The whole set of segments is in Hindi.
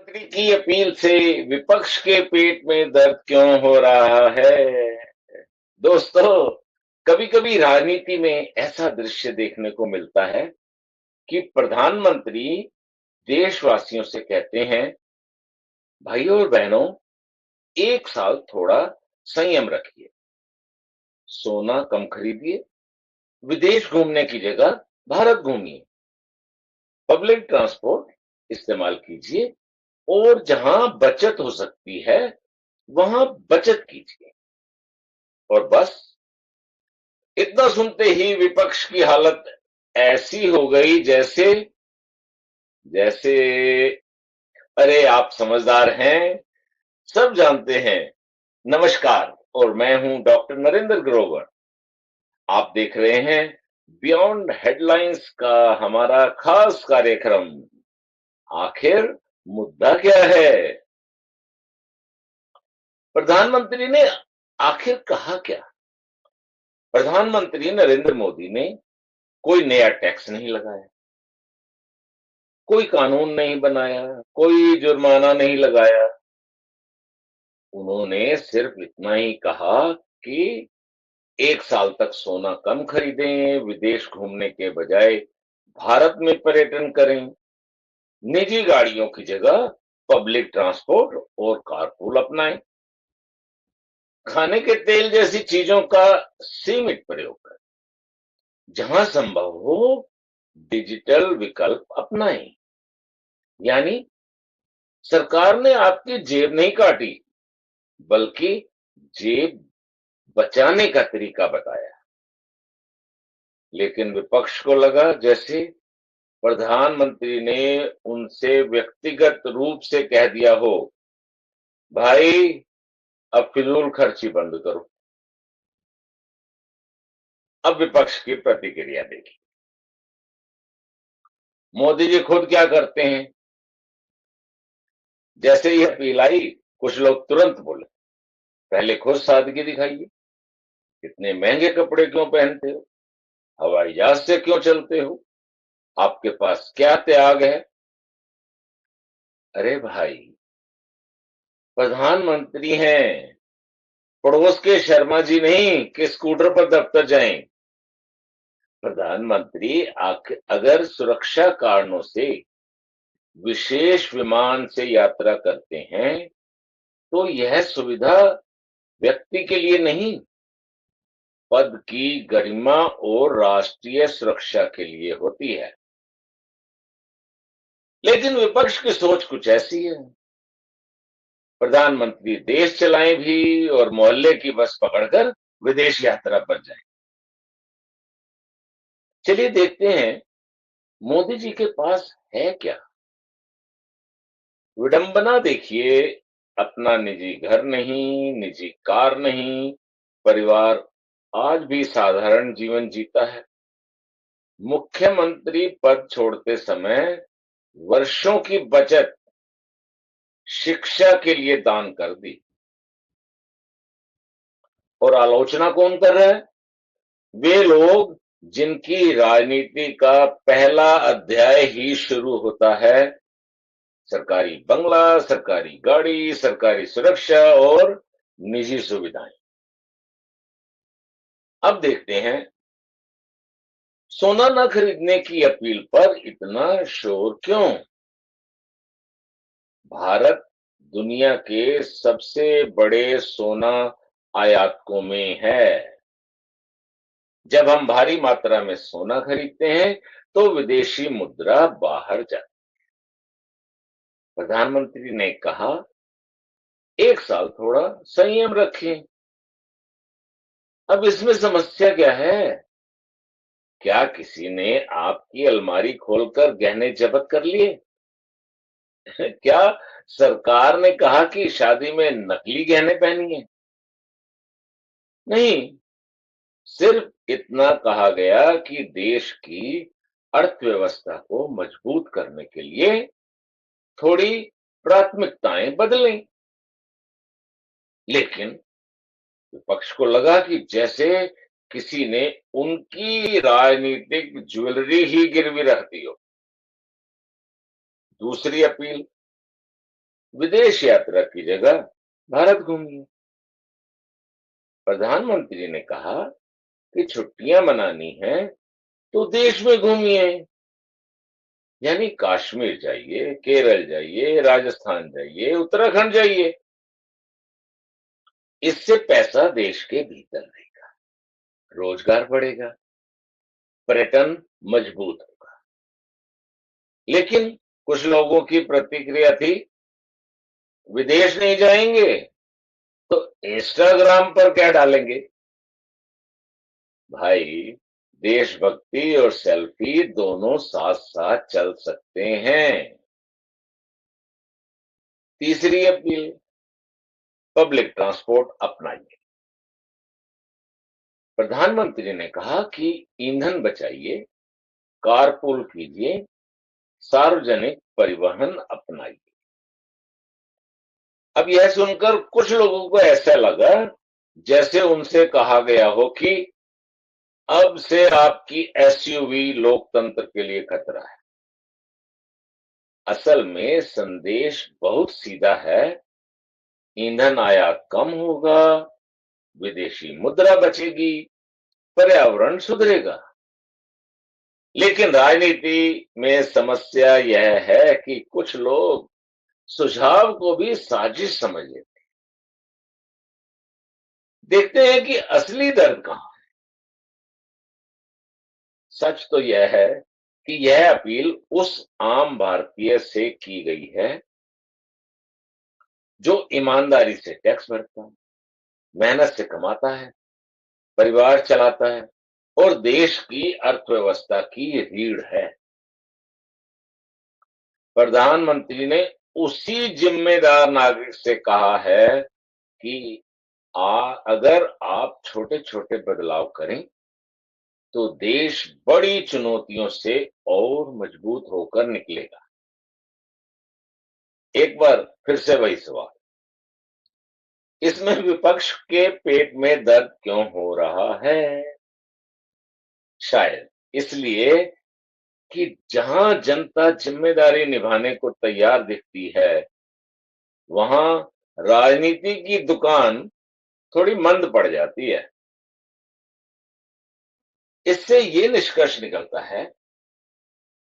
प्रधानमंत्री की अपील से विपक्ष के पेट में दर्द क्यों हो रहा है? दोस्तों, कभी-कभी राजनीति में ऐसा दृश्य देखने को मिलता है कि प्रधानमंत्री देशवासियों से कहते हैं, भाइयों और बहनों, एक साल थोड़ा संयम रखिए, सोना कम खरीदिए, विदेश घूमने की जगह भारत घूमिए, पब्लिक ट्रांसपोर्ट इस्तेमाल कीजिए और जहां बचत हो सकती है, वहां बचत कीजिए। और बस इतना सुनते ही विपक्ष की हालत ऐसी हो गई जैसे जैसे अरे आप समझदार हैं, सब जानते हैं। नमस्कार, और मैं हूं डॉक्टर नरेंद्र ग्रोवर। आप देख रहे हैं बियॉन्ड हेडलाइंस का हमारा खास कार्यक्रम। आखिर मुद्दा क्या है? प्रधानमंत्री ने आखिर कहा क्या? प्रधानमंत्री नरेंद्र मोदी ने कोई नया टैक्स नहीं लगाया, कोई कानून नहीं बनाया, कोई जुर्माना नहीं लगाया। उन्होंने सिर्फ इतना ही कहा कि एक साल तक सोना कम खरीदें, विदेश घूमने के बजाय भारत में पर्यटन करें, निजी गाड़ियों की जगह पब्लिक ट्रांसपोर्ट और कारपूल अपनाएं, खाने के तेल जैसी चीजों का सीमित प्रयोग करें, जहां संभव हो डिजिटल विकल्प अपनाएं। यानी सरकार ने आपकी जेब नहीं काटी, बल्कि जेब बचाने का तरीका बताया। लेकिन विपक्ष को लगा जैसे प्रधानमंत्री ने उनसे व्यक्तिगत रूप से कह दिया हो, भाई अब फिजूल खर्ची बंद करो। अब विपक्ष की प्रतिक्रिया देखिए। मोदी जी खुद क्या करते हैं? जैसे ही अपील आई, कुछ लोग तुरंत बोले, पहले खुद सादगी दिखाइए, इतने महंगे कपड़े क्यों पहनते हो, हवाई जहाज से क्यों चलते हो, आपके पास क्या त्याग है? अरे भाई, प्रधानमंत्री हैं, पड़ोस के शर्मा जी नहीं कि स्कूटर पर दफ्तर जाएं। प्रधानमंत्री अगर सुरक्षा कारणों से विशेष विमान से यात्रा करते हैं, तो यह सुविधा व्यक्ति के लिए नहीं, पद की गरिमा और राष्ट्रीय सुरक्षा के लिए होती है। लेकिन विपक्ष की सोच कुछ ऐसी है। प्रधानमंत्री देश चलाएं भी और मोहल्ले की बस पकड़कर विदेश यात्रा पर जाएं। चलिए देखते हैं मोदी जी के पास है क्या। विडंबना देखिए, अपना निजी घर नहीं, निजी कार नहीं, परिवार आज भी साधारण जीवन जीता है। मुख्यमंत्री पद छोड़ते समय वर्षों की बचत शिक्षा के लिए दान कर दी। और आलोचना कौन कर रहा है? वे लोग जिनकी राजनीति का पहला अध्याय ही शुरू होता है सरकारी बंगला, सरकारी गाड़ी, सरकारी सुरक्षा और निजी सुविधाएं। अब देखते हैं सोना न खरीदने की अपील पर इतना शोर क्यों? भारत दुनिया के सबसे बड़े सोना आयातकों में है। जब हम भारी मात्रा में सोना खरीदते हैं, तो विदेशी मुद्रा बाहर जाती है। प्रधानमंत्री ने कहा, एक साल थोड़ा संयम रखें। अब इसमें समस्या क्या है? क्या किसी ने आपकी अलमारी खोलकर गहने जब्त कर लिए? क्या सरकार ने कहा कि शादी में नकली गहने पहनिए? नहीं, सिर्फ इतना कहा गया कि देश की अर्थव्यवस्था को मजबूत करने के लिए थोड़ी प्राथमिकताएं बदलें। लेकिन विपक्ष को लगा कि जैसे किसी ने उनकी राजनीतिक ज्वेलरी ही गिरवी रख दी हो। दूसरी अपील, विदेश यात्रा की जगह भारत घूमिए। प्रधानमंत्री ने कहा कि छुट्टियां मनानी है तो देश में घूमिए, यानी कश्मीर जाइए, केरल जाइए, राजस्थान जाइए, उत्तराखंड जाइए। इससे पैसा देश के भीतर रहेगा, रोजगार बढ़ेगा, पर्यटन मजबूत होगा। लेकिन कुछ लोगों की प्रतिक्रिया थी, विदेश नहीं जाएंगे तो इंस्टाग्राम पर क्या डालेंगे। भाई, देशभक्ति और सेल्फी दोनों साथ साथ चल सकते हैं। तीसरी अपील, पब्लिक ट्रांसपोर्ट अपनाइए। प्रधानमंत्री ने कहा कि ईंधन बचाइए, कारपूल कीजिए, सार्वजनिक परिवहन अपनाइए। अब यह सुनकर कुछ लोगों को ऐसा लगा जैसे उनसे कहा गया हो कि अब से आपकी एसयूवी लोकतंत्र के लिए खतरा है। असल में संदेश बहुत सीधा है, ईंधन आयात कम होगा, विदेशी मुद्रा बचेगी, पर्यावरण सुधरेगा। लेकिन राजनीति में समस्या यह है कि कुछ लोग सुझाव को भी साजिश समझ लेते। देखते हैं कि असली दर्द कहां। सच तो यह है कि यह अपील उस आम भारतीय से की गई है जो ईमानदारी से टैक्स भरता है, मेहनत से कमाता है, परिवार चलाता है और देश की अर्थव्यवस्था की रीढ़ है। प्रधानमंत्री ने उसी जिम्मेदार नागरिक से कहा है कि अगर आप छोटे छोटे बदलाव करें तो देश बड़ी चुनौतियों से और मजबूत होकर निकलेगा। एक बार फिर से वही सवाल, इसमें विपक्ष के पेट में दर्द क्यों हो रहा है? शायद इसलिए कि जहां जनता जिम्मेदारी निभाने को तैयार दिखती है, वहां राजनीति की दुकान थोड़ी मंद पड़ जाती है। इससे ये निष्कर्ष निकलता है,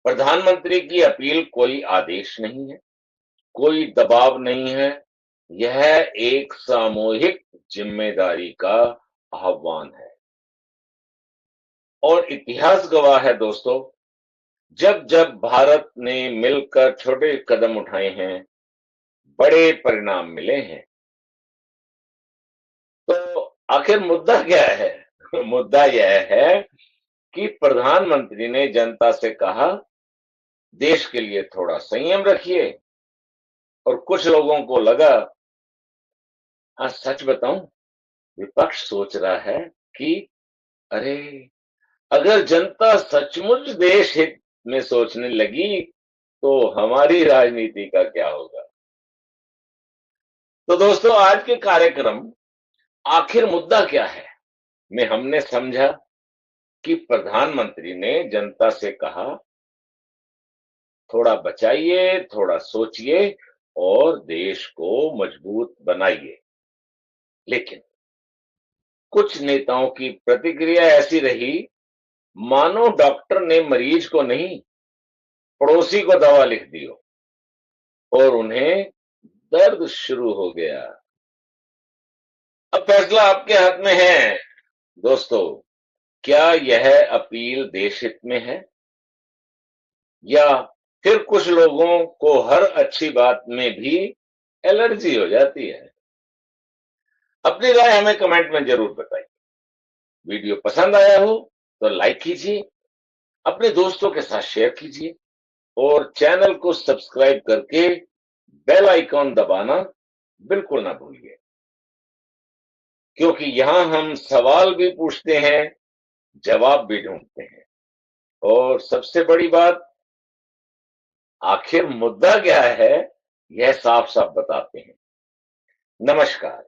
प्रधानमंत्री की अपील कोई आदेश नहीं है, कोई दबाव नहीं है, यह एक सामूहिक जिम्मेदारी का आह्वान है। और इतिहास गवाह है दोस्तों, जब जब भारत ने मिलकर छोटे कदम उठाए हैं, बड़े परिणाम मिले हैं। तो आखिर मुद्दा क्या है? मुद्दा यह है कि प्रधानमंत्री ने जनता से कहा, देश के लिए थोड़ा संयम रखिए। और कुछ लोगों को लगा, हाँ सच बताऊं, विपक्ष सोच रहा है कि अरे, अगर जनता सचमुच देश हित में सोचने लगी तो हमारी राजनीति का क्या होगा। तो दोस्तों, आज के कार्यक्रम आखिर मुद्दा क्या है में हमने समझा कि प्रधानमंत्री ने जनता से कहा, थोड़ा बचाइए, थोड़ा सोचिए और देश को मजबूत बनाइए। लेकिन कुछ नेताओं की प्रतिक्रिया ऐसी रही मानो डॉक्टर ने मरीज को नहीं, पड़ोसी को दवा लिख दी हो और उन्हें दर्द शुरू हो गया। अब फैसला आपके हाथ में है दोस्तों, क्या यह अपील देश हित में है या फिर कुछ लोगों को हर अच्छी बात में भी एलर्जी हो जाती है। अपनी राय हमें कमेंट में जरूर बताइए। वीडियो पसंद आया हो तो लाइक कीजिए, अपने दोस्तों के साथ शेयर कीजिए और चैनल को सब्सक्राइब करके बेल आइकॉन दबाना बिल्कुल ना भूलिए, क्योंकि यहां हम सवाल भी पूछते हैं, जवाब भी ढूंढते हैं और सबसे बड़ी बात, आखिर मुद्दा क्या है यह साफ साफ बताते हैं। नमस्कार।